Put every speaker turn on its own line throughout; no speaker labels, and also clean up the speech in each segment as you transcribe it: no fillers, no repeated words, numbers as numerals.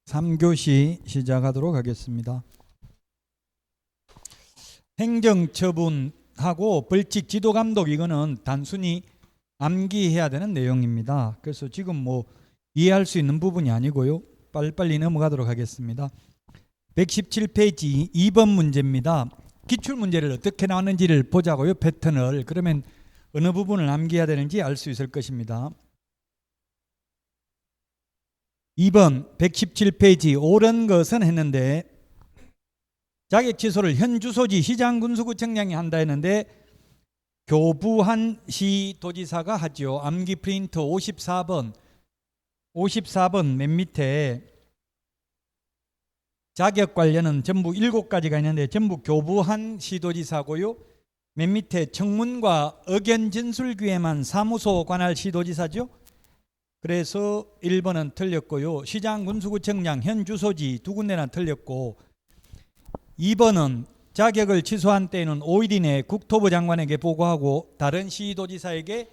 3교시 시작하도록 하겠습니다. 행정처분하고 벌칙 지도감독 이거는 단순히 암기해야 되는 내용입니다. 그래서 지금 뭐 이해할 수 있는 부분이 아니고요. 빨리빨리 넘어가도록 하겠습니다. 117페이지 2번 문제입니다. 기출문제를 어떻게 나왔는지를 보자고요. 패턴을. 그러면 어느 부분을 암기해야 되는지 알 수 있을 것입니다. 2번 117페이지 옳은 것은 했는데 자격 취소를 현 주소지 시장군수구청장이 한다 했는데 교부한 시도지사가 하죠. 암기 프린트 54번 맨 밑에 자격 관련은 전부 7가지가 있는데 전부 교부한 시도지사고요. 맨 밑에 청문과 의견 진술 기회만 사무소 관할 시도지사죠. 그래서 1번은 틀렸고요. 시장군수구청장 현 주소지 두 군데나 틀렸고 2번은 자격을 취소한 때에는 5일 이내 국토부 장관에게 보고하고 다른 시도지사에게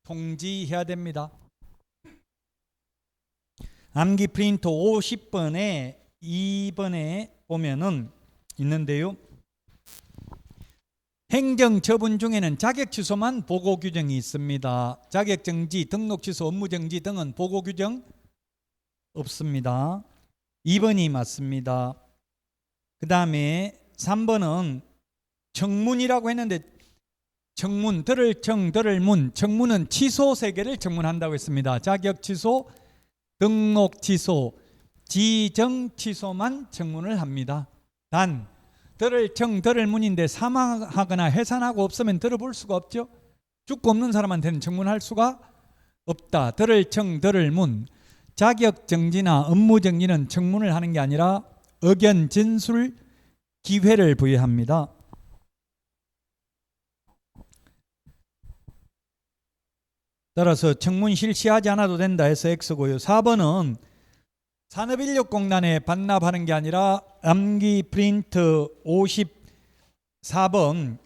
통지해야 됩니다. 암기 프린트 50번에 2번에 보면은 있는데요. 행정처분 중에는 자격 취소만 보고 규정이 있습니다. 자격 정지, 등록 취소, 업무 정지 등은 보고 규정 없습니다. 2번이 맞습니다. 그 다음에 3번은 청문이라고 했는데 청문, 들을 청, 들을 문, 청문은 취소 3개를 청문한다고 했습니다. 자격 취소, 등록 취소, 지정 취소만 청문을 합니다. 단 들을 청, 들을 문인데 사망하거나 해산하고 없으면 들어볼 수가 없죠. 죽고 없는 사람한테는 청문할 수가 없다. 들을 청, 들을 문. 자격 정지나 업무 정지는 청문을 하는 게 아니라 의견 진술 기회를 부여합니다. 따라서 청문 실시하지 않아도 된다 해서 X고요. 4번은 산업인력공단에 반납하는 게 아니라 암기 프린트 54번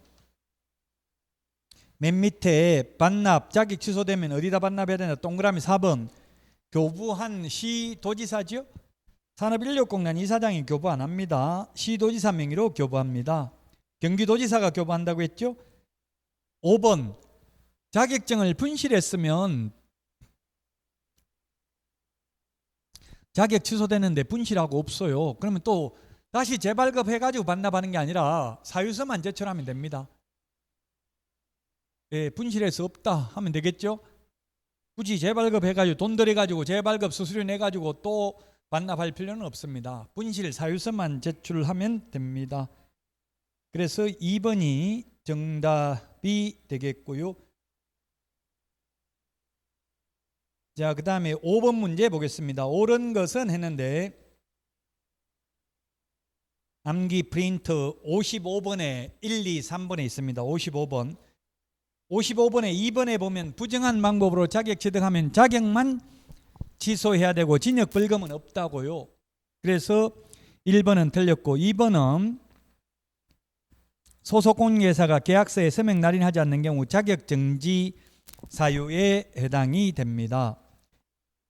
맨 밑에 반납 자격 취소되면 어디다 반납해야 되나 동그라미 4번 교부한 시도지사죠. 산업인력공단 이사장이 교부 안 합니다. 시도지사 명의로 교부합니다. 경기도지사가 교부한다고 했죠. 5번 자격증을 분실했으면 자격 취소되는데 분실하고 없어요. 그러면 또 다시 재발급해가지고 반납하는 게 아니라 사유서만 제출하면 됩니다. 예, 분실해서 없다 하면 되겠죠. 굳이 재발급해가지고 돈 들여가지고 재발급 수수료 내가지고 또 반납할 필요는 없습니다. 분실 사유서만 제출하면 됩니다. 그래서 2번이 정답이 되겠고요. 자, 그 다음에 5번 문제 보겠습니다. 옳은 것은 했는데 암기 프린트 55번에 1, 2, 3번에 있습니다. 55번에 2번에 보면 부정한 방법으로 자격 취득하면 자격만 취소해야 되고 징역 벌금은 없다고요. 그래서 1번은 틀렸고 2번은 소속 공인회사가 계약서에 서명 날인하지 않는 경우 자격 정지 사유에 해당이 됩니다.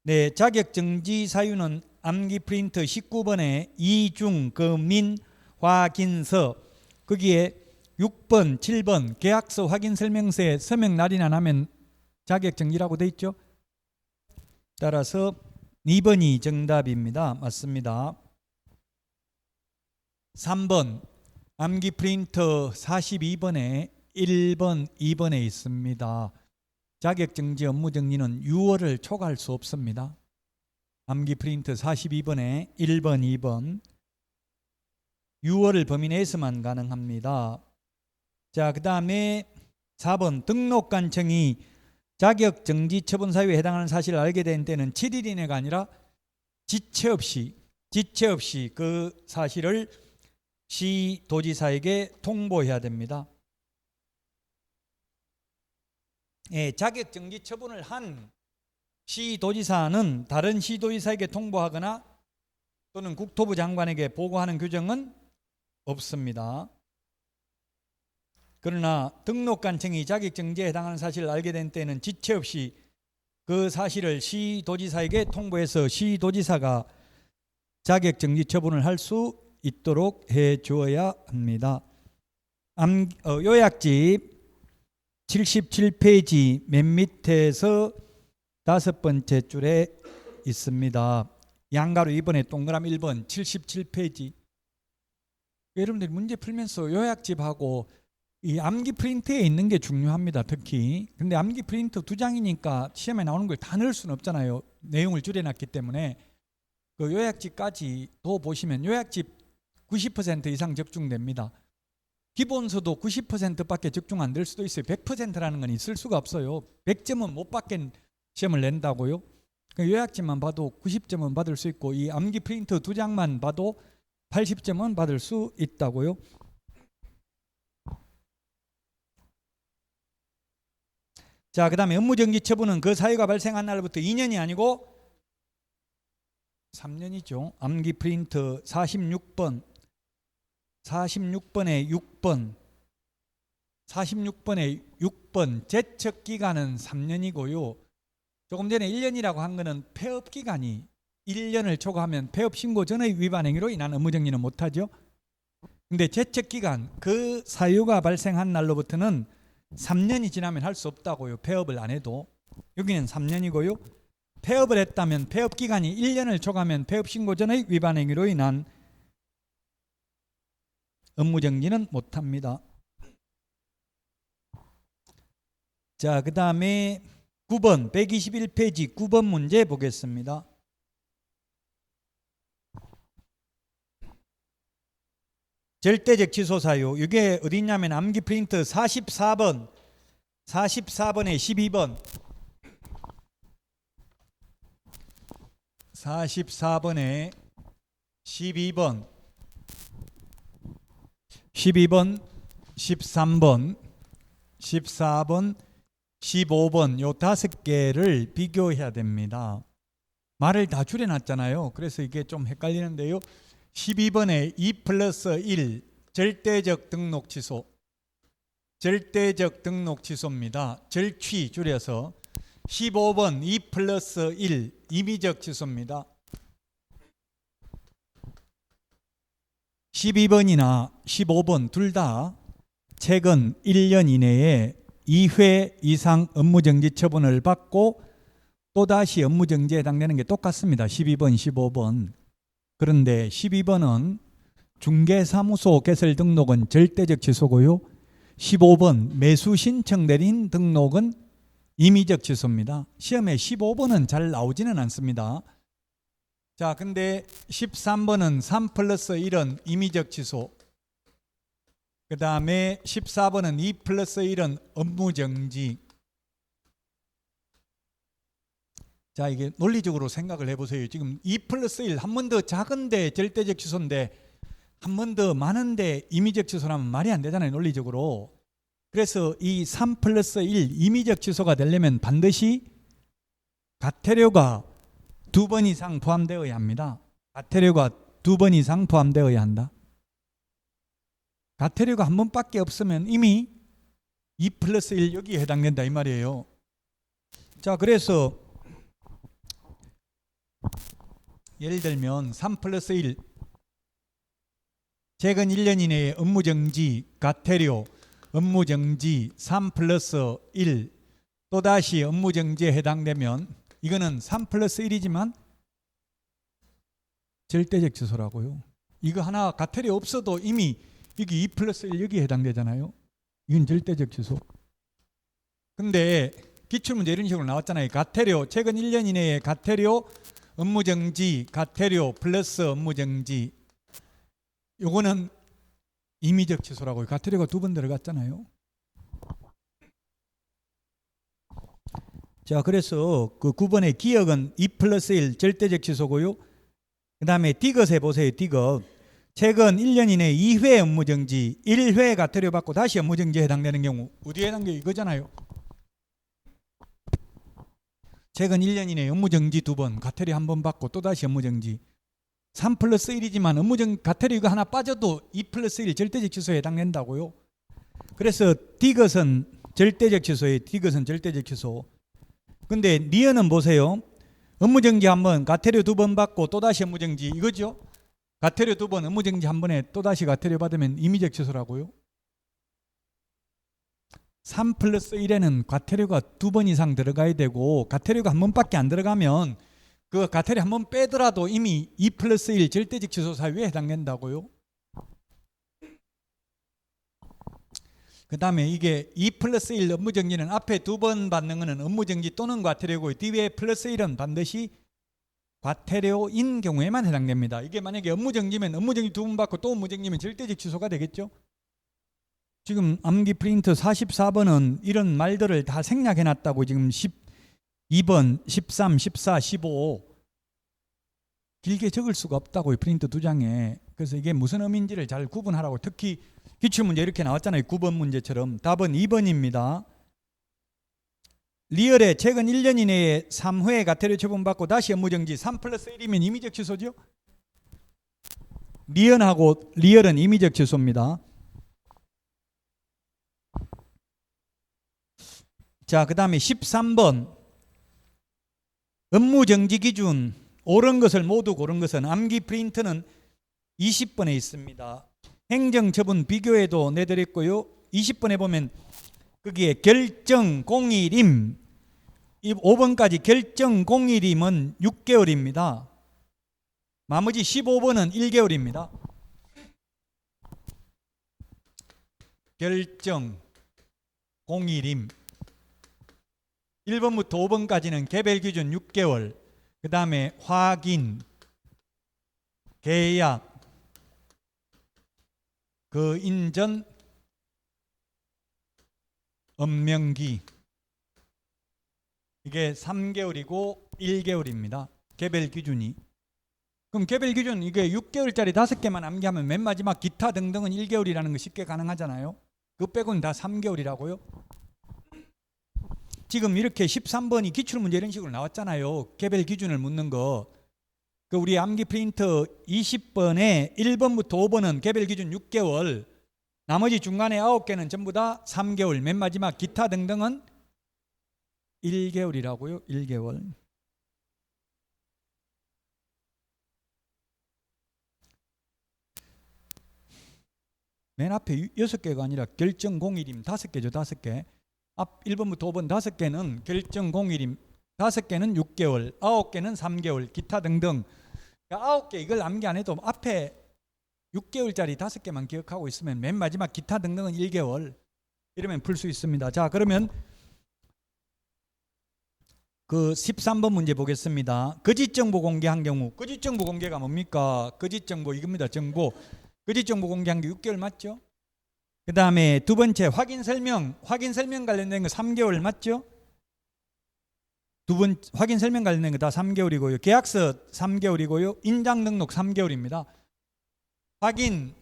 네, 자격 정지 사유는 암기 프린트 19번에 이중 금민 확인서 거기에 6번, 7번 계약서 확인 설명서에 서명 날인 안 하면 자격 정지라고 돼 있죠. 따라서 2번이 정답입니다. 맞습니다. 3번 암기 프린트 42번에 1번, 2번에 있습니다. 자격정지 업무 정지는 6월을 초과할 수 없습니다. 암기 프린트 42번에 1번, 2번 6월을 범위 내에서만 가능합니다. 자, 그 다음에 4번 등록관청이 자격정지 처분 사유에 해당하는 사실을 알게 된 때는 7일 이내가 아니라 지체 없이 그 사실을 시도지사에게 통보해야 됩니다. 예, 자격정지 처분을 한 시도지사는 다른 시도지사에게 통보하거나 또는 국토부 장관에게 보고하는 규정은 없습니다. 그러나 등록관청이 자격정지에 해당하는 사실을 알게 된 때는 지체 없이 그 사실을 시도지사에게 통보해서 시도지사가 자격정지 처분을 할 수 있도록 해 주어야 합니다. 요약집 77페이지 맨 밑에서 5번째 줄에 있습니다. 양가로 2번에 동그라미 1번 77페이지. 여러분들이 문제 풀면서 요약집하고 이 암기 프린트에 있는 게 중요합니다. 특히. 근데 암기 프린트 2장이니까 시험에 나오는 걸 다 넣을 수는 없잖아요. 내용을 줄여놨기 때문에. 그 요약집까지도 보시면 요약집 90% 이상 적중됩니다. 기본서도 90%밖에 적중 안 될 수도 있어요. 100%라는 건 있을 수가 없어요. 100점은 못 받게 시험을 낸다고요. 요약집만 봐도 90점은 받을 수 있고 이 암기 프린트 2장만 봐도 80점은 받을 수 있다고요. 자, 그 다음에 업무정지 처분은 그 사유가 발생한 날부터 2년이 아니고 3년이죠. 암기 프린트 46번에 6번 제척기간은 3년이고요. 조금 전에 1년이라고 한 거는 폐업기간이 1년을 초과하면 폐업신고 전의 위반 행위로 인한 업무정지는 못하죠. 근데 제척기간 그 사유가 발생한 날로부터는 3년이 지나면 할 수 없다고요. 폐업을 안 해도. 여기는 3년이고요. 폐업을 했다면 폐업기간이 1년을 초과하면 폐업신고 전의 위반 행위로 인한 업무정지는 못합니다. 자, 그 다음에 9번 121페이지 9번 문제 보겠습니다. 절대적 취소 사유. 이게 어디 있냐면 암기 프린트 44번에 12번 44번에 12번 13번 14번 15번 요 5개를 비교해야 됩니다. 말을 다 줄여놨잖아요. 그래서 이게 좀 헷갈리는데요. 12번에 2+1 절대적 등록 취소. 절대적 등록 취소입니다. 절취 줄여서 15번 2+1 임의적 취소입니다. 12번이나 15번 둘 다 최근 1년 이내에 2회 이상 업무정지 처분을 받고 또다시 업무정지에 해당되는 게 똑같습니다. 12번, 15번. 그런데 12번은 중개사무소 개설 등록은 절대적 취소고요. 15번 매수 신청 내린 등록은 임의적 취소입니다. 시험에 15번은 잘 나오지는 않습니다. 자, 근데 13번은 3+1은 임의적 취소. 그 다음에 14번은 2+1은 업무정지. 자, 이게 논리적으로 생각을 해보세요. 지금 2+1 한 번 더 작은데 절대적 취소인데 한 번 더 많은데 임의적 취소라면 말이 안 되잖아요. 논리적으로. 그래서 이 3+1 임의적 취소가 되려면 반드시 가태료가 2번 이상 포함되어야 합니다. 가태료가 2번 이상 포함되어야 한다. 가태료가 한 번밖에 없으면 이미 2+1 여기에 해당된다 이 말이에요. 자, 그래서 예를 들면 3+1 최근 1년 이내에 업무정지, 가태료, 업무정지 3+1 또다시 업무정지에 해당되면 이거는 3+1이지만 절대적 취소라고요. 이거 하나 가태료 없어도 이미 여기 2+1 여기에 해당되잖아요. 이건 절대적 취소. 근데 기출문제 이런 식으로 나왔잖아요. 가태료 최근 1년 이내에 가태료 업무정지 가태료 플러스 업무정지 요거는 임의적 취소라고요. 가태료가 2번 들어갔잖아요. 자, 그래서 그 9번의 기억은 2+1 절대적 취소고요. 그 다음에 디귿에 보세요. 디귿 최근 1년 이내에 2회 업무정지 1회 가태료 받고 다시 업무정지에 해당되는 경우 어디에 해당돼요? 이거잖아요. 최근 1년 이내에 업무정지 2번 가태료 1번 받고 또다시 업무정지 3+1이지만 가태료 이거 하나 빠져도 2+1 절대적 취소에 해당된다고요. 그래서 디귿은 절대적 취소예요. 디귿은 절대적 취소. 근데 니은은 보세요. 업무정지 한 번, 과태료 2번 받고 또다시 업무정지 이거죠. 과태료 2번, 업무정지 한 번에 또다시 과태료 받으면 임의적 취소라고요. 3 플러스 1에는 과태료가 2번 이상 들어가야 되고 과태료가 한 번밖에 안 들어가면 그 과태료 한 번 빼더라도 이미 2 플러스 1 절대적 취소 사유에 해당된다고요. 그 다음에 이게 2 플러스 1 업무정지는 앞에 2번 받는 것은 업무정지 또는 과태료고 뒤에 플러스 1은 반드시 과태료인 경우에만 해당됩니다. 이게 만약에 업무정지면 업무정지 2번 받고 또 업무정지면 절대적 취소가 되겠죠. 지금 암기 프린트 44번은 이런 말들을 다 생략해 놨다고 지금 12번, 13, 14, 15 길게 적을 수가 없다고요. 프린트 2장에. 그래서 이게 무슨 의미인지를 잘 구분하라고. 특히 기출문제 이렇게 나왔잖아요. 9번 문제처럼. 답은 2번입니다. 리얼에 최근 1년 이내에 3회 과태료 처분받고 다시 업무정지 3 플러스 1이면 임의적 취소죠. 리얼은 임의적 취소입니다. 자, 그 다음에 13번 업무정지 기준 옳은 것을 모두 고른 것은 암기 프린트는 20번에 있습니다. 행정처분 비교에도 내드렸고요. 20번에 보면 거기에 결정 공일임 5번까지 결정 공일임은 6개월입니다. 나머지 15번은 1개월입니다. 결정 공일임 1번부터 5번까지는 개별 기준 6개월, 그 다음에 확인, 계약, 그 인전, 업명기 이게 3개월이고 1개월입니다. 개별 기준이. 그럼 개별 기준 이게 6개월짜리 5개만 암기하면 맨 마지막 기타 등등은 1개월이라는 거 쉽게 가능하잖아요. 그 빼고는 다 3개월이라고요. 지금 이렇게 13번이 기출문제 이런 식으로 나왔잖아요. 개별 기준을 묻는 거. 그 우리 암기 프린트 20번에 1번부터 5번은 개별 기준 6개월, 나머지 중간에 9개는 전부 다 3개월, 맨 마지막 기타 등등은 1개월이라고요. 1개월. 맨 앞에 6개가 아니라 결정 공일임 5개죠. 5개. 앞 1번부터 5번 5개는 결정 공일임, 5개는 6개월, 9개는 3개월, 기타 등등. 그러니까 9개 이걸 암기 안 해도 앞에 6개월짜리 5개만 기억하고 있으면 맨 마지막 기타 등등은 1개월 이러면 풀 수 있습니다. 자, 그러면 그 13번 문제 보겠습니다. 거짓 정보 공개한 경우, 거짓 정보 공개가 뭡니까? 거짓 정보 이겁니다. 정보. 거짓 정보 공개한 게 6개월 맞죠? 그 다음에 두 번째 확인 설명 관련된 거 3개월 맞죠? 확인 설명 관련된 거 다 3개월이고요. 계약서 3개월이고요. 인장 등록 3개월입니다. 확인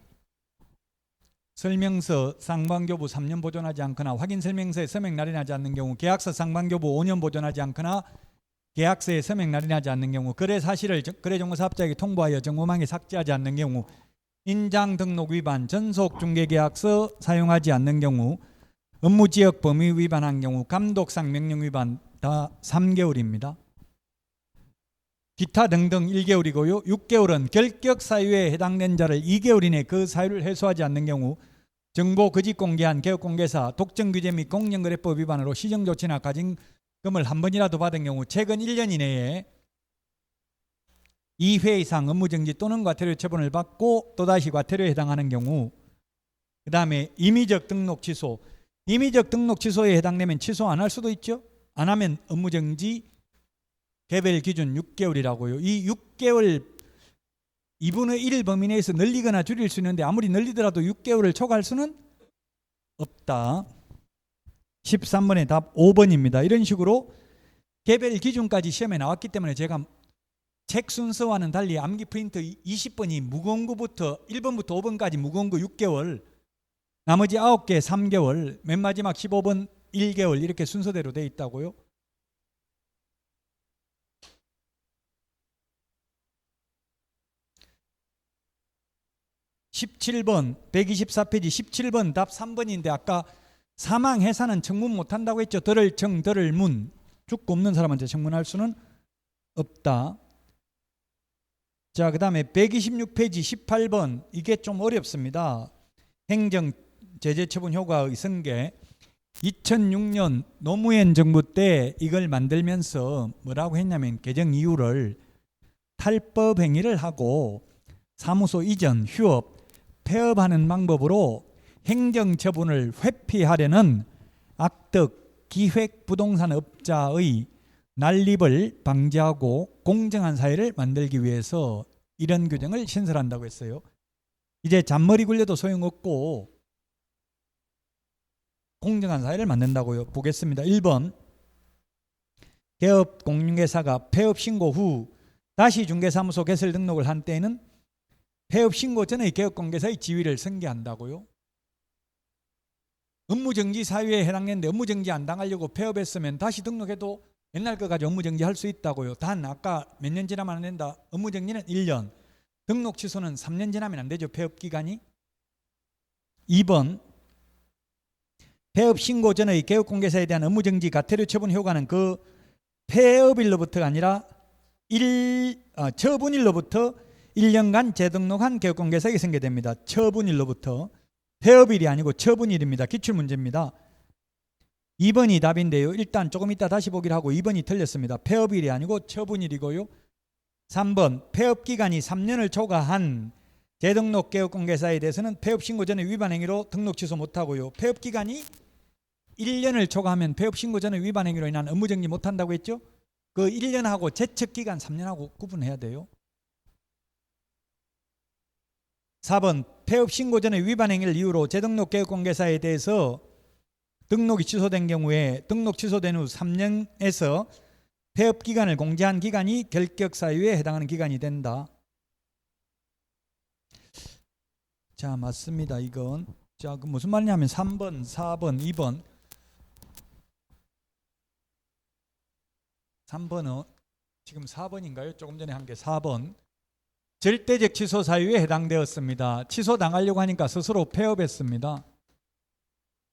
설명서 상반교부 3년 보존하지 않거나 확인 설명서에 서명 날인하지 않는 경우, 계약서 상반교부 5년 보존하지 않거나 계약서에 서명 날인하지 않는 경우, 거래 사실을 거래정보사업자에게 통보하여 정보망에 삭제하지 않는 경우, 인장 등록 위반, 전속 중개계약서 사용하지 않는 경우, 업무지역 범위 위반한 경우, 감독상 명령 위반 다 3개월입니다. 기타 등등 1개월이고요. 6개월은 결격 사유에 해당된 자를 2개월 이내 그 사유를 해소하지 않는 경우, 정보 거짓 공개한 개업공개사, 독점규제 및 공정거래법 위반으로 시정조치나 가징금을 한 번이라도 받은 경우, 최근 1년 이내에 2회 이상 업무정지 또는 과태료 처분을 받고 또다시 과태료에 해당하는 경우, 그 다음에 임의적 등록 취소. 임의적 등록 취소에 해당되면 취소 안 할 수도 있죠. 안 하면 업무정지 개별 기준 6개월이라고요. 이 6개월 2분의 1 범위 내에서 늘리거나 줄일 수 있는데 아무리 늘리더라도 6개월을 초과할 수는 없다. 13번의 답 5번입니다. 이런 식으로 개별 기준까지 시험에 나왔기 때문에 제가 책 순서와는 달리 암기 프린트 20번이 무거운 거부터 1번부터 5번까지 무거운 거 6개월, 나머지 9개 3개월, 맨 마지막 15번 1개월 이렇게 순서대로 돼 있다고요. (17번) 124페이지 17번 답 3번인데 아까 사망 해산은 청문 못한다고 했죠. 들을 청 들을 문. 죽고 없는 사람한테 청문할 수는 없다. 자, 그 다음에 126페이지 18번. 이게 좀 어렵습니다. 행정 제재처분 효과의 승계. 2006년 노무현 정부 때 이걸 만들면서 뭐라고 했냐면 개정 이유를 탈법 행위를 하고 사무소 이전, 휴업, 폐업하는 방법으로 행정처분을 회피하려는 악덕 기획부동산업자의 난립을 방지하고 공정한 사회를 만들기 위해서 이런 규정을 신설한다고 했어요. 이제 잔머리 굴려도 소용없고 공정한 사회를 만든다고요. 보겠습니다. 1번 개업 공인중개사가 폐업 신고 후 다시 중개사무소 개설 등록을 한 때에는 폐업 신고 전의 개업공개사의 지위를 승계한다고요. 업무정지 사유에 해당되는데 업무정지 안 당하려고 폐업했으면 다시 등록해도 옛날 거 가지고 업무정지 할 수 있다고요. 단 아까 몇 년 지나면 안 된다. 업무정지는 1년, 등록 취소는 3년 지나면 안 되죠. 폐업기간이. 2번 폐업 신고 전의 개업공개사에 대한 업무정지 가태료 처분 효과는 그 폐업일로부터가 아니라 처분일로부터 1년간 재등록한 개업공개사에게 승계됩니다. 처분일로부터. 폐업일이 아니고 처분일입니다. 기출문제입니다. 2번이 답인데요. 일단 조금 이따 다시 보기를 하고 2번이 틀렸습니다. 폐업일이 아니고 처분일이고요. 3번 폐업기간이 3년을 초과한 재등록 개업공개사에 대해서는 폐업신고 전의 위반 행위로 등록 취소 못하고요. 폐업기간이 1년을 초과하면 폐업신고 전의 위반 행위로 인한 업무정지 못한다고 했죠. 그 1년하고 제척기간 3년하고 구분해야 돼요. 4번 폐업 신고 전의 위반 행위를 이유로 재등록 개업공개사에 대해서 등록이 취소된 경우에 등록 취소된 후 3년에서 폐업 기간을 공제한 기간이 결격 사유에 해당하는 기간이 된다. 자, 맞습니다. 이건. 자, 그 무슨 말이냐면 3번, 4번, 2번. 3번은 지금 4번인가요? 조금 전에 한 게 4번. 절대적 취소 사유에 해당되었습니다. 취소 당하려고 하니까 스스로 폐업했습니다.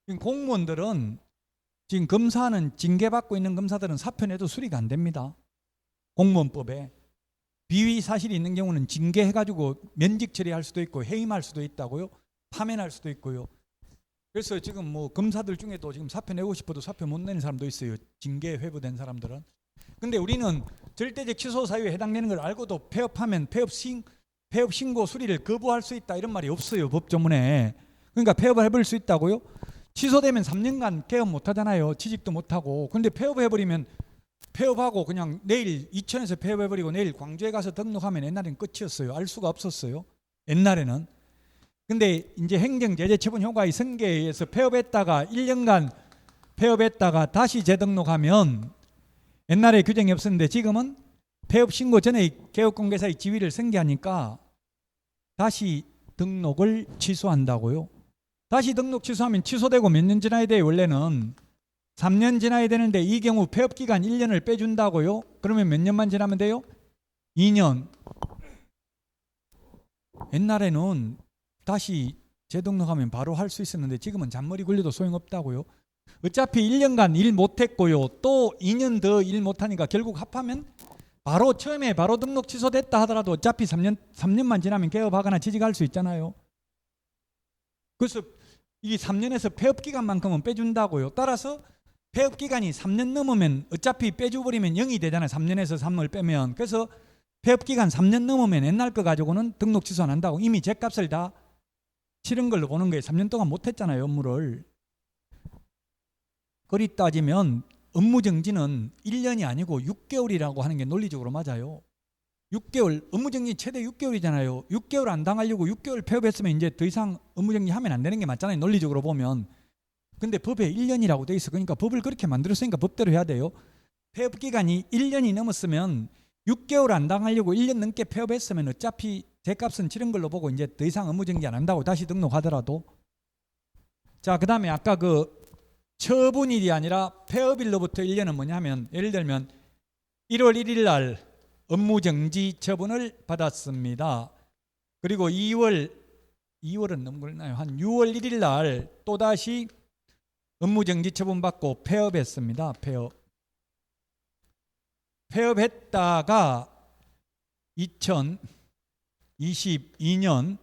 지금 공무원들은 지금 검사는 징계받고 있는 검사들은 사표 내도 수리가 안 됩니다. 공무원법에 비위 사실이 있는 경우는 징계해가지고 면직 처리할 수도 있고 해임할 수도 있다고요. 파면할 수도 있고요. 그래서 지금 뭐 검사들 중에도 지금 사표 내고 싶어도 사표 못 내는 사람도 있어요. 징계 회부된 사람들은. 근데 우리는 절대적 취소 사유에 해당되는 걸 알고도 폐업하면 폐업 신고 수리를 거부할 수 있다 이런 말이 없어요. 법조문에. 그러니까 폐업을 해버릴 수 있다고요. 취소되면 3년간 개업 못 하잖아요. 취직도 못 하고. 근데 폐업해버리면 폐업하고 그냥 내일 이천에서 폐업해버리고 내일 광주에 가서 등록하면 옛날에는 끝이었어요. 알 수가 없었어요. 옛날에는. 근데 이제 행정제재처분 효과의 승계에 의해서 폐업했다가 1년간 폐업했다가 다시 재등록하면 옛날에 규정이 없었는데 지금은 폐업 신고 전에 개업공개사의 지위를 승계하니까 다시 등록을 취소한다고요. 다시 등록 취소하면 취소되고 몇 년 지나야 돼요. 원래는 3년 지나야 되는데 이 경우 폐업기간 1년을 빼준다고요. 그러면 몇 년만 지나면 돼요? 2년. 옛날에는 다시 재등록하면 바로 할 수 있었는데 지금은 잔머리 굴려도 소용없다고요. 어차피 1년간 일 못했고요. 또 2년 더 일 못하니까 결국 합하면 바로 처음에 바로 등록 취소됐다 하더라도 어차피 3년만 지나면 개업하거나 취직할 수 있잖아요. 그래서 이 3년에서 폐업기간만큼은 빼준다고요. 따라서 폐업기간이 3년 넘으면 어차피 빼줘버리면 0이 되잖아요. 3년에서 3을 빼면. 그래서 폐업기간 3년 넘으면 옛날 거 가지고는 등록 취소 안 한다고. 이미 죗값을 다 치른 걸로 보는 거예요. 3년 동안 못했잖아요. 업무를. 그리 따지면 업무정지는 1년이 아니고 6개월이라고 하는 게 논리적으로 맞아요. 6개월, 업무정지 최대 6개월이잖아요. 6개월 안 당하려고 6개월 폐업했으면 이제 더 이상 업무정지 하면 안 되는 게 맞잖아요. 논리적으로 보면. 근데 법에 1년이라고 돼 있어. 그러니까 법을 그렇게 만들었으니까 법대로 해야 돼요. 폐업 기간이 1년이 넘었으면 6개월 안 당하려고 1년 넘게 폐업했으면 어차피 죗값은 치른 걸로 보고 이제 더 이상 업무정지 안 한다고 다시 등록하더라도. 자, 그 다음에 아까 그 처분일이 아니라 폐업일로부터 1년은 뭐냐면 예를 들면 1월 1일 날 업무정지 처분을 받았습니다. 그리고 2월은 너무 그러나요? 한 6월 1일 날 또다시 업무정지 처분 받고 폐업했습니다. 폐업했다가 2022년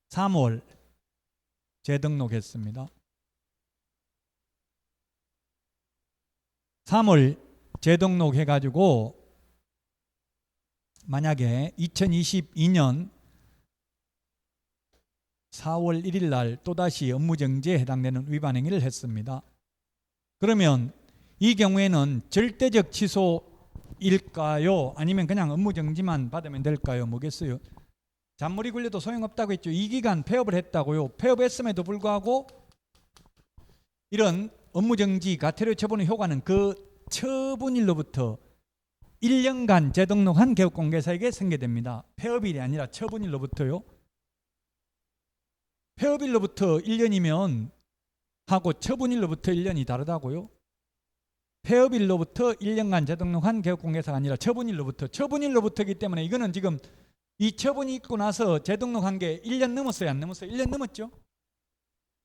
3월 재등록했습니다. 3월 재등록해가지고 만약에 2022년 4월 1일 날 또다시 업무정지에 해당되는 위반 행위를 했습니다. 그러면 이 경우에는 절대적 취소일까요? 아니면 그냥 업무정지만 받으면 될까요? 뭐겠어요? 잔머리 굴려도 소용없다고 했죠. 이 기간 폐업을 했다고요. 폐업했음에도 불구하고 이런 업무정지 과태료 처분의 효과는 그 처분일로부터 1년간 재등록한 개업공개사에게 생겨됩니다. 폐업일이 아니라 처분일로부터요. 폐업일로부터 1년이면 하고 처분일로부터 1년이 다르다고요. 폐업일로부터 1년간 재등록한 개업공개사가 아니라 처분일로부터이기 때문에 이거는 지금 이 처분이 있고 나서 재등록한 게 1년 넘었어요? 안 넘었어요? 1년 넘었죠?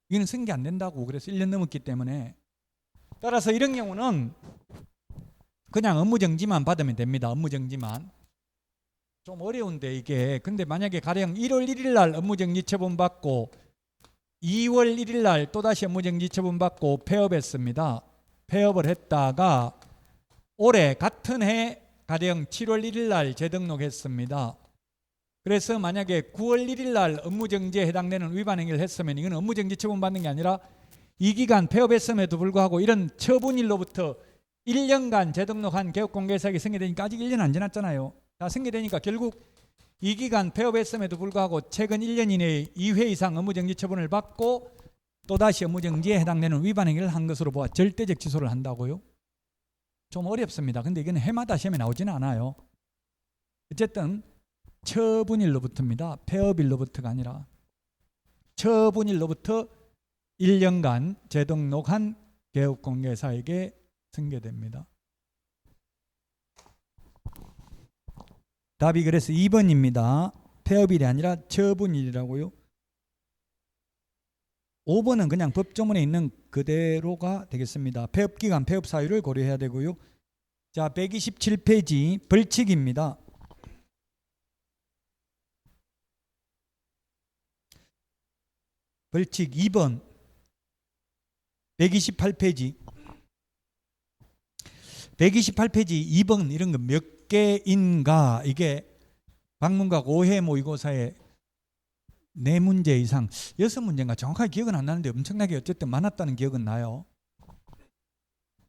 이거는 승계 안 된다고. 그래서 1년 넘었기 때문에 따라서 이런 경우는 그냥 업무정지만 받으면 됩니다. 업무정지만. 좀 어려운데 이게. 근데 만약에 가령 1월 1일 날 업무정지 처분받고 2월 1일 날 또다시 업무정지 처분받고 폐업했습니다. 폐업을 했다가 올해 같은 해 가령 7월 1일 날 재등록했습니다. 그래서 만약에 9월 1일 날 업무정지에 해당되는 위반 행위를 했으면 이건 업무정지 처분받는 게 아니라 이 기간 폐업했음에도 불구하고 이런 처분일로부터 1년간 재등록한 개업공개사에게 승계되니까 아직 1년 안 지났잖아요. 다 승계되니까 결국 이 기간 폐업했음에도 불구하고 최근 1년 이내에 2회 이상 업무정지 처분을 받고 또다시 업무정지에 해당되는 위반 행위를 한 것으로 보아 절대적 취소를 한다고요. 좀 어렵습니다. 근데 이건 해마다 시험에 나오지는 않아요. 어쨌든 처분일로부터입니다. 폐업일로부터가 아니라 처분일로부터 1년간 재등록한 개업공개사에게 승계됩니다. 답이 그래서 2번입니다. 폐업일이 아니라 처분일이라고요. 5번은 그냥 법조문에 있는 그대로가 되겠습니다. 폐업기간, 폐업사유를 고려해야 되고요. 자, 127페이지 벌칙입니다. 벌칙 2번 128페이지 2번 이런 거 몇 개인가. 이게 방문각 5회 모의고사에 4문제 이상 6문제인가 정확하게 기억은 안 나는데 엄청나게 어쨌든 많았다는 기억은 나요.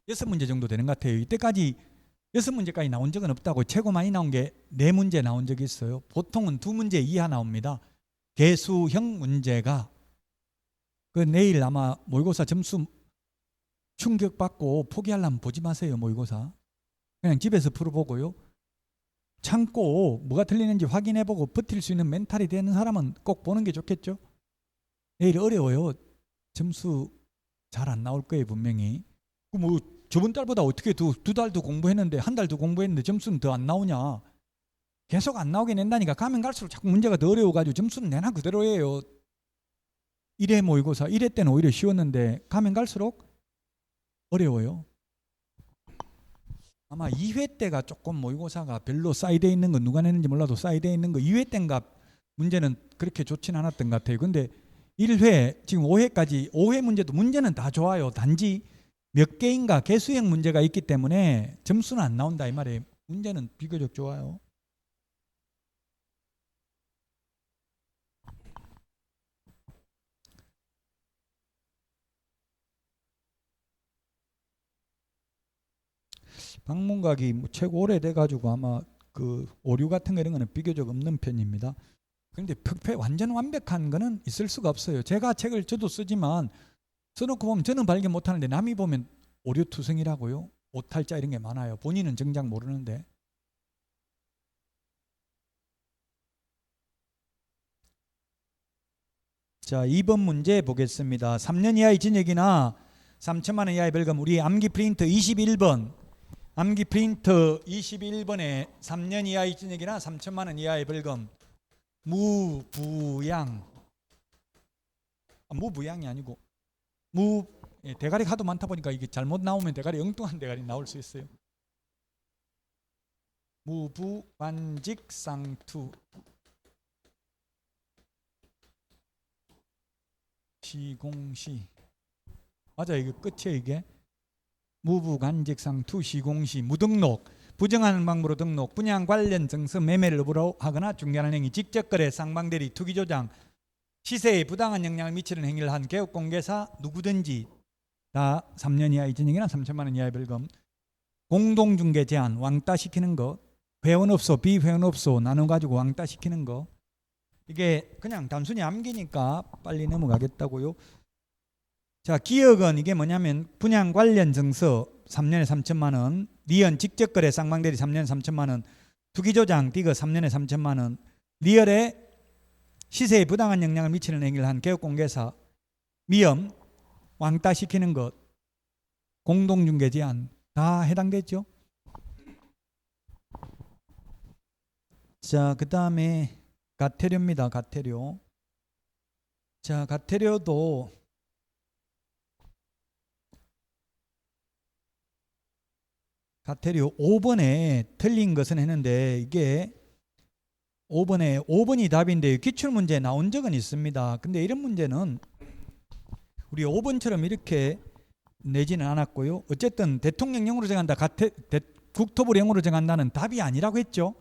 6문제 정도 되는 것 같아요. 이때까지 6문제까지 나온 적은 없다고. 최고 많이 나온 게 4문제 나온 적이 있어요. 보통은 2문제 이하 나옵니다. 개수형 문제가. 그 내일 아마 모의고사 점수 충격받고 포기하려면 보지 마세요. 모의고사 그냥 집에서 풀어보고요. 참고 뭐가 틀리는지 확인해보고 버틸 수 있는 멘탈이 되는 사람은 꼭 보는 게 좋겠죠. 내일 어려워요. 점수 잘 안 나올 거예요. 분명히. 뭐 저번 달보다 어떻게 두 달도 공부했는데 한 달도 공부했는데 점수는 더 안 나오냐. 계속 안 나오게 낸다니까. 가면 갈수록 자꾸 문제가 더 어려워가지고 점수는 내나 그대로예요. 1회 모의고사 1회 때는 오히려 쉬웠는데 가면 갈수록 어려워요. 아마 2회 때가 조금 모의고사가 별로 사이드에 있는 거 누가 냈는지 몰라도 사이드에 있는 거 2회 때인가 문제는 그렇게 좋진 않았던 것 같아요. 근데 1회 지금 5회까지 5회 문제는 다 좋아요. 단지 몇 개인가 개수형 문제가 있기 때문에 점수는 안 나온다 이 말이에요. 문제는 비교적 좋아요. 방문각이 뭐 최고 오래돼 가지고 아마 그 오류 같은 거 이런 거는 비교적 없는 편입니다. 그런데 완전 완벽한 거는 있을 수가 없어요. 제가 책을 저도 쓰지만 써놓고 보면 저는 발견 못하는데 남이 보면 오류투성이라고요. 오탈자 이런 게 많아요. 본인은 정작 모르는데. 자, 2번 문제 보겠습니다. 3년 이하의 징역이나 3천만 원 이하의 벌금. 우리 암기 프린터 21번 암기 프린터 21번에 3년 이하의 징역이나 3천만 원 이하의 벌금. 무부양. 무부양이 아니고 대가리 하도 많다 보니까 이게 잘못 나오면 대가리 엉뚱한 대가리 나올 수 있어요. 무부관직상투 시공시. 맞아, 이게 끝이에요. 이게 무부관직상투 시공시. 무등록, 부정하는 방법으로 등록, 분양 관련 증서 매매를 업으로 하거나 중개하는 행위, 직접 거래, 쌍방대리, 투기 조장, 시세에 부당한 영향을 미치는 행위를 한 개업공개사 누구든지 다 3년 이하의 징역이나 3천만 원 이하의 벌금. 공동중개 제한, 왕따 시키는 거, 회원업소, 비회원업소 나눠가지고 왕따 시키는 거. 이게 그냥 단순히 암기니까 빨리 넘어가겠다고요. 자, 기억은 이게 뭐냐면 분양 관련 증서 3년에 3천만 원, 리언 직접거래 쌍방대리 3년에 3천만 원, 투기조장 디거 3년에 3천만 원, 리얼에 시세에 부당한 영향을 미치는 행위를 한 개업공개사, 미엄, 왕따 시키는 것, 공동중개 제한 다 해당되죠. 자, 그 다음에 가태료입니다. 가태료. 자, 가태료도 가태료 5번에 틀린 것은 했는데 이게 5번이 답인데요. 기출문제에 나온 적은 있습니다. 근데 이런 문제는 우리 5번처럼 이렇게 내지는 않았고요. 어쨌든 대통령령으로 정한다, 국토부령으로 정한다는 답이 아니라고 했죠.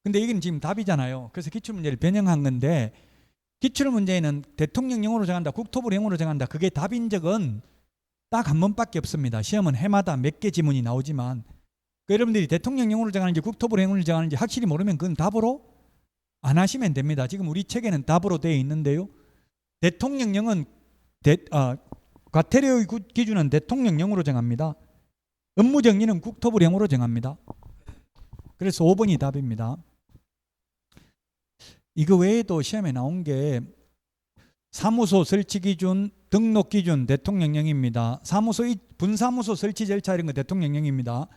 근데 이건 지금 답이잖아요. 그래서 기출문제를 변형한 건데, 기출문제에는 대통령령으로 정한다, 국토부령으로 정한다, 그게 답인 적은 딱 한 번밖에 없습니다. 시험은 해마다 몇 개 지문이 나오지만, 여러분들이 대통령령으로 정하는지 국토부령으로 정하는지 확실히 모르면 그건 답으로 안 하시면 됩니다. 지금 우리 책에는 답으로 되어 있는데요. 대통령령은 과태료 기준은 대통령령으로 정합니다. 업무정리는 국토부령으로 정합니다. 그래서 5번이 답입니다. 이거 외에도 시험에 나온 게 사무소 설치 기준, 등록 기준 대통령령입니다. 분사무소 설치 절차 이런 거 대통령령입니다.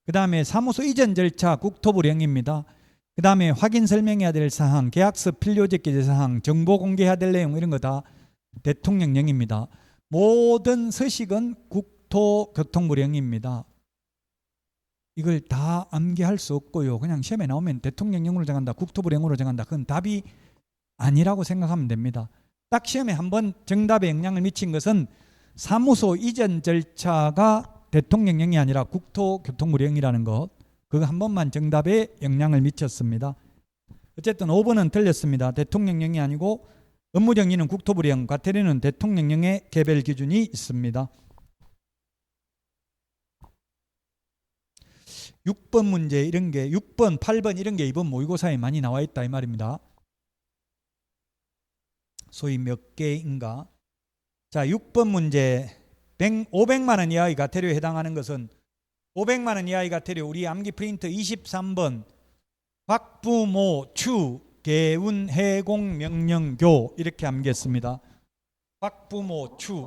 그 다음에 사무소 이전 절차 국토부령입니다. 그 다음에 확인 설명해야 될 사항, 계약서 필요적 기재 사항, 정보 공개해야 될 내용 이런 거 다 대통령령입니다. 모든 서식은 국토교통부령입니다. 이걸 다 암기할 수 없고요. 그냥 시험에 나오면 대통령령으로 정한다, 국토부령으로 정한다, 그건 답이 아니라고 생각하면 됩니다. 딱 시험에 한번 정답에 영향을 미친 것은 사무소 이전 절차가 대통령령이 아니라 국토교통부령이라는 것, 그거 한 번만 정답에 영향을 미쳤습니다. 어쨌든 5번은 틀렸습니다. 대통령령이 아니고 업무정리는 국토부령, 과태료는 대통령령의 개별 기준이 있습니다. 6번 문제 이런 게 6번, 8번 이런 게 이번 모의고사에 많이 나와 있다 이 말입니다. 소위 몇 개인가? 자, 6번 문제 500만 원 이하의 과태료에 해당하는 것은 500만 원 이하의 과태료 우리 암기 프린트 23번 확부모 추 개운 해공 명령교 이렇게 암기했습니다. 확부모 추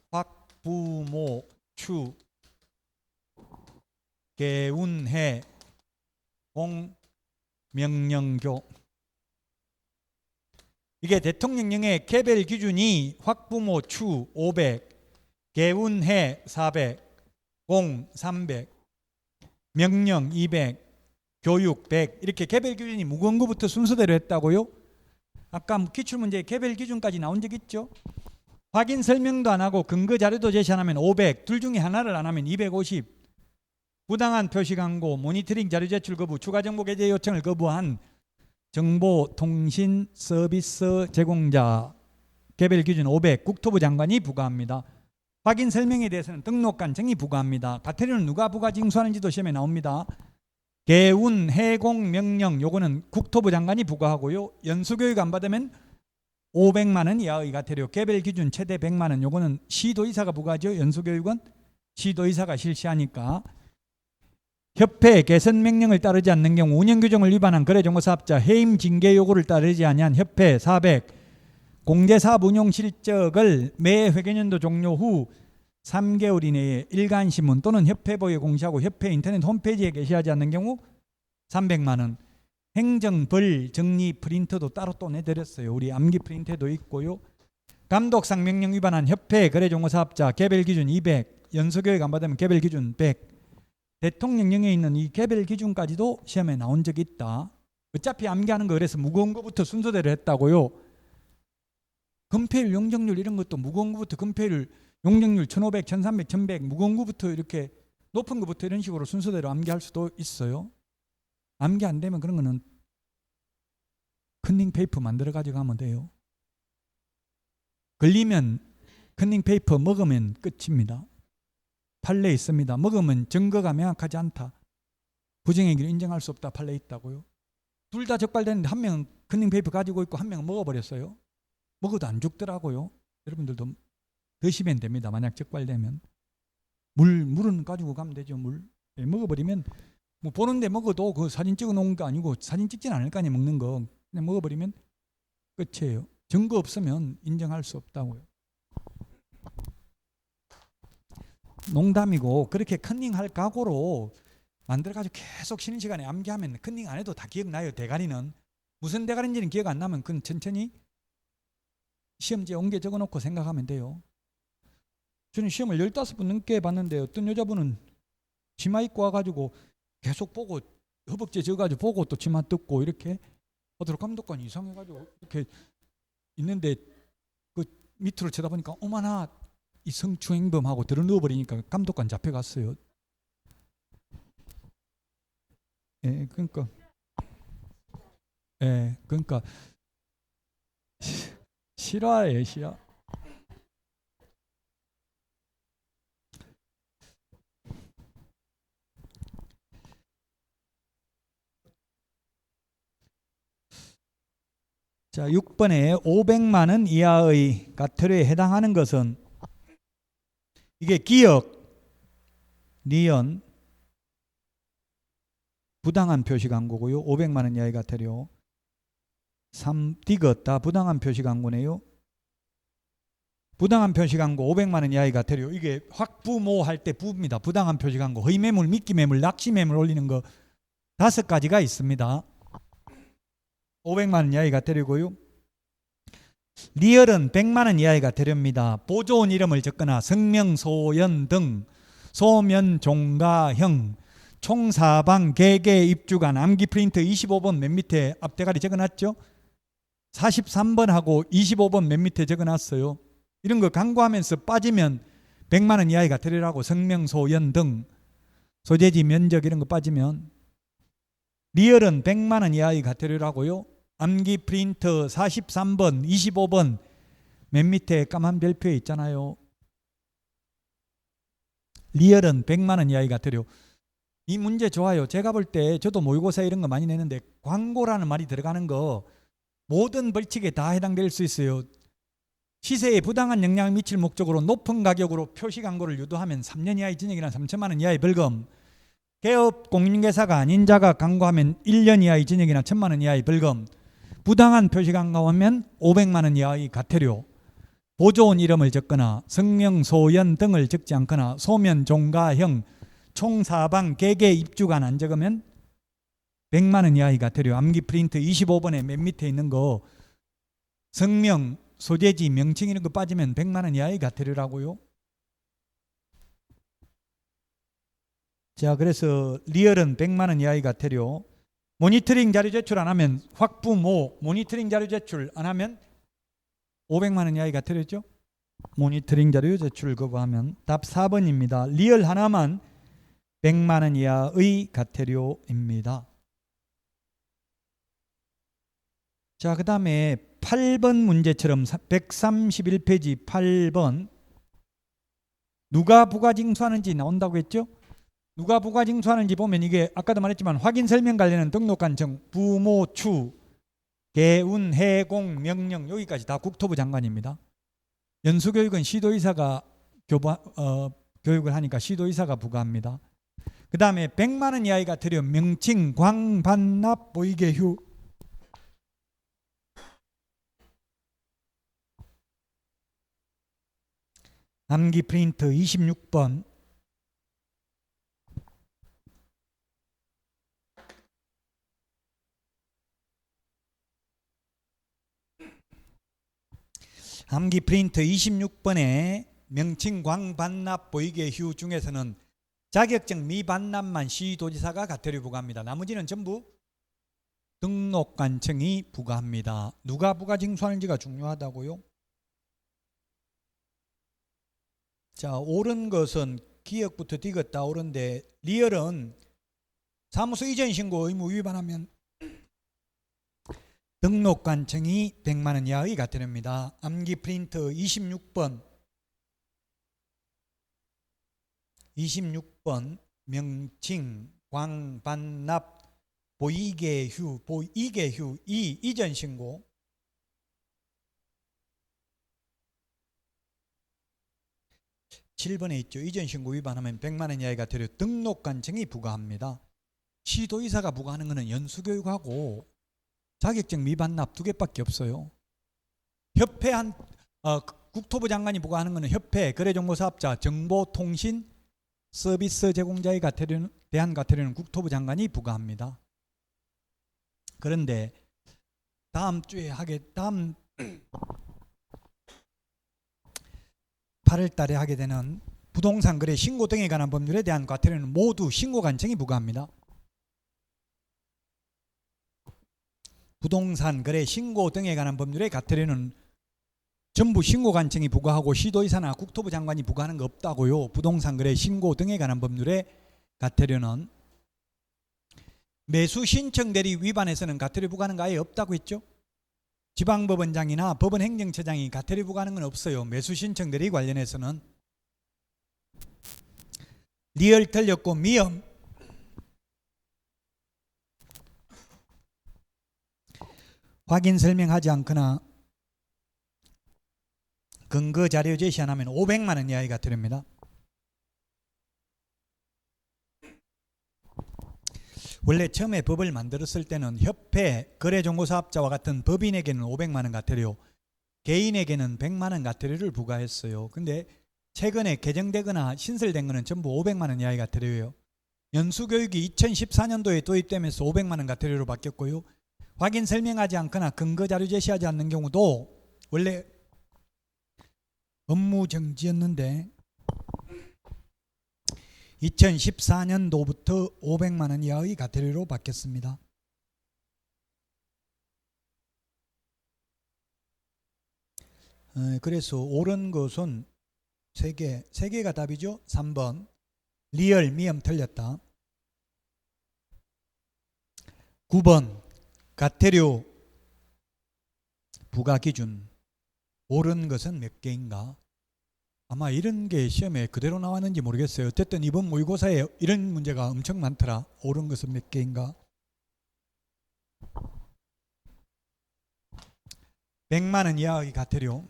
확부모 추 개운해 공 명령교. 이게 대통령령의 개별 기준이 확부모 추 500, 개운해 400, 공 300, 명령 200, 교육 100 이렇게 개별 기준이 무거운 것부터 순서대로 했다고요? 아까 기출문제에 개별 기준까지 나온 적 있죠? 확인 설명도 안 하고 근거 자료도 제시 안 하면 500, 둘 중에 하나를 안 하면 250, 부당한 표시 광고, 모니터링 자료 제출 거부, 추가 정보 게재 요청을 거부한 정보통신 서비스 제공자 개별 기준 500, 국토부 장관이 부과합니다. 확인 설명에 대해서는 등록관 정의 부과합니다. 과태료는 누가 부과 징수하는지도 시험에 나옵니다. 개운, 해공, 명령 요거는 국토부 장관이 부과하고요. 연수교육 안 받으면 500만 원 이하의 과태료, 개별 기준 최대 100만 원 요거는 시도의사가 부과하죠. 연수교육은 시도의사가 실시하니까. 협회 개선 명령을 따르지 않는 경우 운영규정을 위반한 거래정보사업자 해임 징계 요구를 따르지 아니한 협회 400 공제사업 운용 실적을 매 회계년도 종료 후 3개월 이내에 일간신문 또는 협회보에 공시하고 협회 인터넷 홈페이지에 게시하지 않는 경우 300만 원. 행정벌 정리 프린터도 따로 또 내드렸어요. 우리 암기 프린터도 있고요. 감독상 명령 위반한 협회 거래정보사업자 개별 기준 200, 연수교육 안 받으면 개별 기준 100, 대통령령에 있는 이 개별 기준까지도 시험에 나온 적이 있다. 어차피 암기하는 거 그래서 무거운 거부터 순서대로 했다고요. 금폐율, 용적률 이런 것도 무거운 거부터 금폐율, 용적률 1500, 1300, 1100 무거운 거부터 이렇게 높은 거부터 이런 식으로 순서대로 암기할 수도 있어요. 암기 안 되면 그런 거는 컨닝 페이퍼 만들어 가지고 가면 돼요. 걸리면 컨닝 페이퍼 먹으면 끝입니다. 판례 있습니다. 먹으면 증거가 명확하지 않다. 부정행위를 인정할 수 없다. 판례 있다고요. 둘 다 적발됐는데 한 명은 컨닝 페이퍼 가지고 있고 한 명은 먹어버렸어요. 먹어도 안 죽더라고요. 여러분들도 드시면 됩니다. 만약 적발되면. 물은 가지고 가면 되죠. 물. 먹어버리면 뭐 보는데 먹어도 그 사진 찍어 놓은 거 아니고 사진 찍진 않을 거 아니에요. 먹는 거. 그냥 먹어버리면 끝이에요. 증거 없으면 인정할 수 없다고요. 농담이고 그렇게 컨닝할 각오로 만들어가지고 계속 쉬는 시간에 암기하면 컨닝 안 해도 다 기억나요. 대가리는. 무슨 대가리인지는 기억 안 나면 그건 천천히 시험지에 옮겨 적어놓고 생각하면 돼요. 저는 시험을 15번 넘게 봤는데 어떤 여자분은 치마 입고 와가지고 계속 보고 허벅지에 져가지고 보고 또 치마 뜯고 이렇게 하도록 감독관이 이상해가지고 이렇게 있는데 그 밑으로 쳐다보니까 어머나 이 성추행범하고 들어 누워버리니까 감독관 잡혀갔어요. 예, 그러니까 실화예요, 실화. 자, 6번에 500만 원 이하의 과태료에 해당하는 것은 이게 기역, 니은, 부당한 표시 광고고요. 500만 원 이하의 과태료. 3. 디귿 다 부당한 표시 광고네요. 부당한 표시 광고 500만 원 이하의 과태료. 이게 확부모 할 때 부입니다. 부당한 표시 광고, 허위 매물, 미끼 매물, 낚시 매물 올리는 거 5가지가 있습니다. 500만 원 이하의 과태료고요. 리얼은 100만 원 이하의 과태료입니다. 보조원 이름을 적거나 성명, 소연 등 소면, 종가형, 총사방, 개개, 입주간, 암기 프린트 25번 맨 밑에 앞대가리 적어놨죠. 43번하고 25번 맨 밑에 적어놨어요. 이런 거 강구하면서 빠지면 100만 원 이하의 과태료라고. 성명, 소연 등 소재지, 면적 이런 거 빠지면. 리얼은 100만 원 이하의 과태료라고요. 암기 프린트 43번, 25번 맨 밑에 까만 별표에 있잖아요. 리얼은 100만 원 이하의 과태료. 이 문제 좋아요. 제가 볼 때 저도 모의고사 이런 거 많이 내는데 광고라는 말이 들어가는 거 모든 벌칙에 다 해당될 수 있어요. 시세에 부당한 영향을 미칠 목적으로 높은 가격으로 표시 광고를 유도하면 3년 이하의 징역이나 3천만 원 이하의 벌금. 개업 공인중개사가 아닌 자가 광고하면 1년 이하의 징역이나 1천만 원 이하의 벌금. 부당한 표시 광고하면 500만 원 이하의 과태료. 보조원 이름을 적거나 성명, 소연 등을 적지 않거나 소면, 종가형, 총사방, 개개, 입주간 안 적으면 100만 원 이하의 과태료. 암기 프린트 25번에 맨 밑에 있는 거 성명, 소재지, 명칭 이런 거 빠지면 100만 원 이하의 과태료라고요. 자, 그래서 리얼은 100만 원 이하의 과태료. 모니터링 자료 제출 안 하면 확부모, 모니터링 자료 제출 안 하면 500만 원 이하의 과태료죠. 모니터링 자료 제출 거부하면. 답 4번입니다. 리얼 하나만 100만 원 이하의 과태료입니다. 자, 그 다음에 8번 문제처럼 131페이지 8번 누가 부가징수하는지 나온다고 했죠. 누가 부가징수하는지 보면 이게 아까도 말했지만 확인 설명 관련은 등록관청, 부모, 추, 개운, 해공, 명령 여기까지 다 국토부 장관입니다. 연수교육은 시도의사가 교육을 하니까 시도의사가 부과합니다. 그 다음에 100만 원 이하의 과태료 명칭, 광, 반납, 보이개휴. 암기 프린트 26번. 암기 프린트 26번에 명칭, 광, 반납, 보이개휴 중에서는 자격증 미반납만 시도지사가 과태료 부과합니다. 나머지는 전부 등록관청이 부과합니다. 누가 부과 징수하는지가 중요하다고요. 자, 옳은 것은 기억부터 디귿다 옳은데 리얼은 사무소 이전 신고 의무 위반하면 등록관청이 100만 원 이하의 과태료입니다. 암기 프린트 26번 명칭 광반납 보이계휴 이 이전 신고 (7번에) 있죠. 이전 신고 위반하면 100만 원 이하의 과태료 등록관청이 부과합니다. 시도의사가 부과하는 것은 연수교육하고 자격증 미반납 두 개밖에 없어요. 협회 국토부 장관이 부과하는 것은 협회, 거래정보사업자, 정보통신 서비스 제공자의 대한 과태료는 국토부 장관이 부과합니다. 그런데 다음 8월 달에 하게 되는 부동산 거래 신고 등에 관한 법률에 대한 과태료는 모두 신고관청이 부과합니다. 부동산 거래 신고 등에 관한 법률의 과태료는 전부 신고관청이 부과하고 시도의사나 국토부 장관이 부과하는 거 없다고요. 부동산 거래 신고 등에 관한 법률의 과태료는 매수 신청 대리 위반에서는 과태료 부과하는 거 아예 없다고 했죠. 지방법원장이나 법원행정처장이 과태료 부과하는 건 없어요. 매수 신청 대리 관련해서는. 리얼 틀렸고 미음 확인 설명하지 않거나 근거 자료 제시 안 하면 500만 원 이하의 과태료입니다. 원래 처음에 법을 만들었을 때는 협회, 거래정보사업자와 같은 법인에게는 500만 원 과태료, 개인에게는 100만 원 과태료를 부과했어요. 근데 최근에 개정되거나 신설된 거는 전부 500만 원 이하의 과태료예요. 연수교육이 2014년도에 도입되면서 500만 원 과태료로 바뀌었고요. 확인 설명하지 않거나 근거 자료 제시하지 않는 경우도 원래 업무 정지였는데 2014년도부터 500만 원 이하의 과태료로 바뀌었습니다. 그래서 옳은 것은 3개가 답이죠. 3번 리얼 미음 틀렸다. 9번 과태료 부과 기준 옳은 것은 몇 개인가? 아마 이런 게 시험에 그대로 나왔는지 모르겠어요. 어쨌든 이번 모의고사에 이런 문제가 엄청 많더라. 옳은 것은 몇 개인가? 100만 원 이하의 과태료.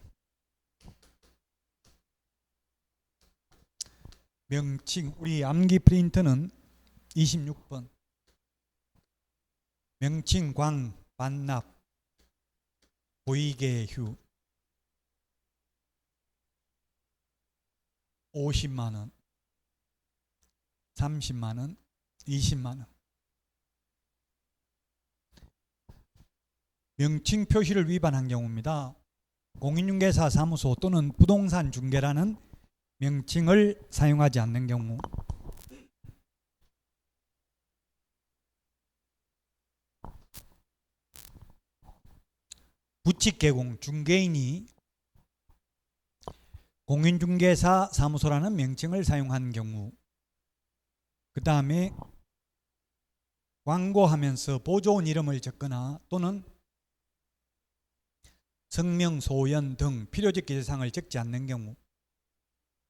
명칭 우리 암기 프린트는 26번. 명칭 광 반납 보이계휴 50만 원, 30만 원, 20만 원. 명칭 표시를 위반한 경우입니다. 공인중개사 사무소 또는 부동산 중개라는 명칭을 사용하지 않는 경우. 부칙 개공 중개인이 공인중개사 사무소라는 명칭을 사용한 경우. 그 다음에 광고하면서 보조원 이름을 적거나 또는 성명, 소연 등 필요적 기재사항을 적지 않는 경우.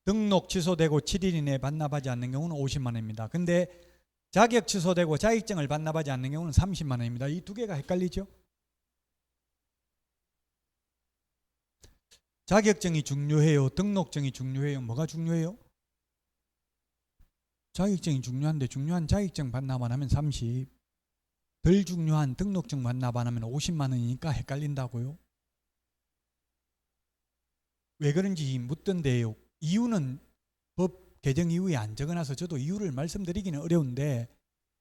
등록 취소되고 7일 이내에 반납하지 않는 경우는 50만 원입니다. 근데 자격 취소되고 자격증을 반납하지 않는 경우는 30만 원입니다. 이 두 개가 헷갈리죠? 자격증이 중요해요? 등록증이 중요해요? 뭐가 중요해요? 자격증이 중요한데 중요한 자격증 반납 안 하면 30, 덜 중요한 등록증 반납 안 하면 50만 원이니까 헷갈린다고요? 왜 그런지 묻던데요. 이유는 법 개정 이후에 안 적어놔서 저도 이유를 말씀드리기는 어려운데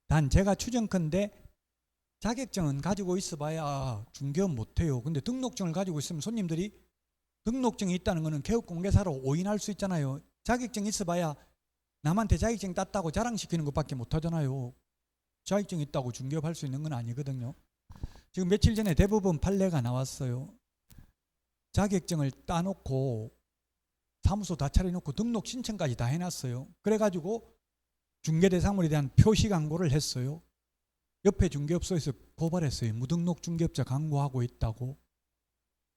단 제가 추정컨대 자격증은 가지고 있어봐야 중개업 못해요. 근데 등록증을 가지고 있으면 손님들이 등록증이 있다는 것은 개업공개사로 오인할 수 있잖아요. 자격증 있어봐야 남한테 자격증 땄다고 자랑시키는 것밖에 못하잖아요. 자격증 있다고 중개업할 수 있는 건 아니거든요. 지금 며칠 전에 대법원 판례가 나왔어요. 자격증을 따놓고 사무소 다 차려놓고 등록 신청까지 다 해놨어요. 그래가지고 중개대상물에 대한 표시 광고를 했어요. 옆에 중개업소에서 고발했어요. 무등록 중개업자 광고하고 있다고.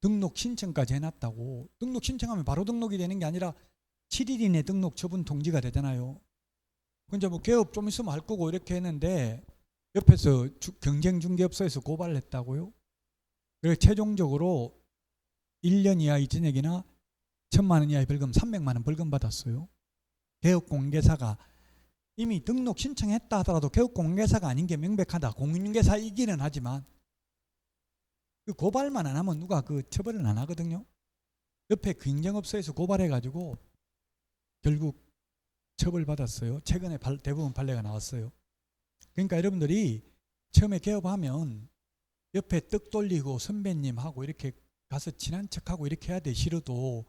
등록 신청까지 해놨다고. 등록 신청하면 바로 등록이 되는 게 아니라 7일 이내 등록 처분 통지가 되잖아요. 근데 뭐 개업 좀 있으면 할 거고 이렇게 했는데 옆에서 경쟁 중개업소에서 고발을 했다고요. 그래서 최종적으로 1년 이하의 징역이나 1,000만 원 이하의 벌금, 300만 원 벌금 받았어요. 개업공개사가 이미 등록 신청했다 하더라도 개업공개사가 아닌 게 명백하다. 공인중개사이기는 하지만 그 고발만 안 하면 누가 그 처벌을 안 하거든요. 옆에 경쟁업소에서 고발해가지고 결국 처벌받았어요. 최근에 대부분 판례가 나왔어요. 그러니까 여러분들이 처음에 개업하면 옆에 떡 돌리고 선배님하고 이렇게 가서 친한 척하고 이렇게 해야 돼. 싫어도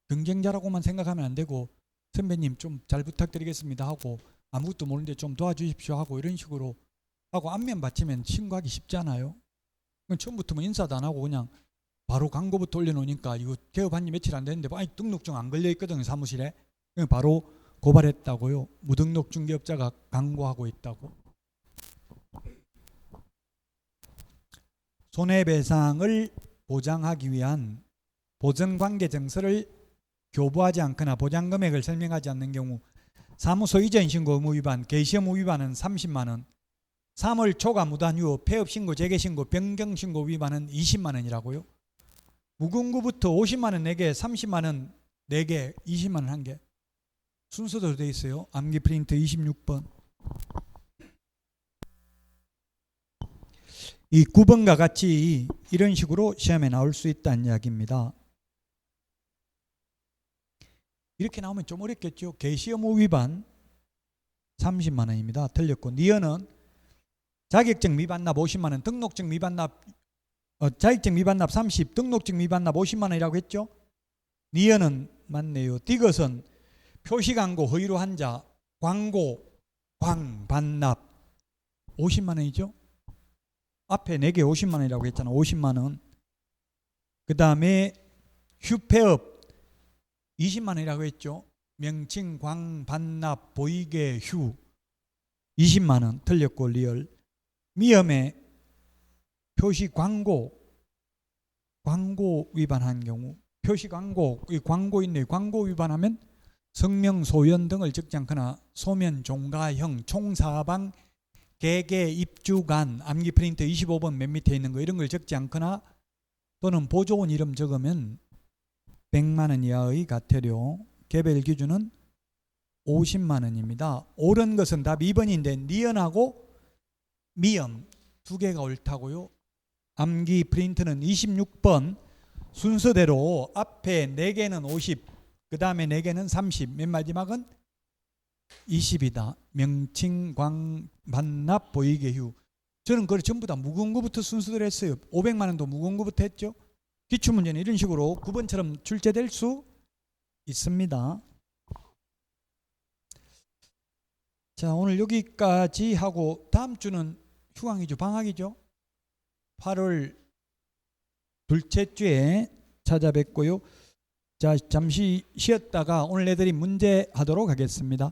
경쟁자라고만 생각하면 안 되고 선배님 좀 잘 부탁드리겠습니다 하고 아무것도 모르는데 좀 도와주십시오 하고 이런 식으로 하고 안면 받치면 신고하기 쉽잖아요. 처음부터 뭐 인사도 안 하고 그냥 바로 광고부터 올려놓으니까 이거 개업한 지 며칠 안 됐는데 아니 등록증 안 걸려있거든요 사무실에. 그냥 바로 고발했다고요. 무등록 중개업자가 광고하고 있다고. 손해배상을 보장하기 위한 보전관계증서를 교부하지 않거나 보장금액을 설명하지 않는 경우 사무소 이전 신고 의무 위반, 개시 의무 위반은 30만 원, 3월 초과 무단 이후 폐업 신고, 재개 신고, 변경 신고 위반은 20만 원이라고요. 무궁구부터 50만 원 4개, 30만 원 4개, 20만 원 1개. 순서대로 되어 있어요. 암기 프린트 26번. 이 9번과 같이 이런 식으로 시험에 나올 수 있다는 이야기입니다. 이렇게 나오면 좀 어렵겠죠. 개시 의무 위반 30만 원입니다. 틀렸고 니은은 자격증 미반납 50만 원, 등록증 미반납 자격증 미반납 30, 등록증 미반납 50만 원이라고 했죠. 니은은 맞네요. 디귿은 표시광고 허위로 한 자, 광고, 광반납 50만 원이죠. 앞에 4개 50만 원이라고 했잖아. 50만 원. 그 다음에 휴폐업 20만 원이라고 했죠. 명칭, 광, 반납, 보이게, 휴 20만 원. 틀렸고 리얼. 미음에 표시 광고 위반한 경우 표시 광고, 이 광고 있네. 광고 위반하면 성명, 소연 등을 적지 않거나 소면, 종가형, 총사방, 개개, 입주간, 암기 프린트 25번 맨 밑에 있는 거 이런 걸 적지 않거나 또는 보조원 이름 적으면 100만 원 이하의 과태료. 개별 기준은 50만 원입니다. 옳은 것은 답 2번인데 니은하고 미음 두 개가 옳다고요. 암기 프린트는 26번 순서대로 앞에 4개는 50, 그 다음에 4개는 30, 맨 마지막은 20이다. 명칭, 광, 반납, 보이게, 휴. 저는 그걸 전부 다 무궁구부터 순서대로 했어요. 500만 원도 무궁구부터 했죠. 기출문제는 이런 식으로 9번처럼 출제될 수 있습니다. 자, 오늘 여기까지 하고 다음 주는 휴강이죠. 방학이죠. 8월 둘째 주에 찾아뵙고요. 자, 잠시 쉬었다가 오늘 내드린 문제 하도록 하겠습니다.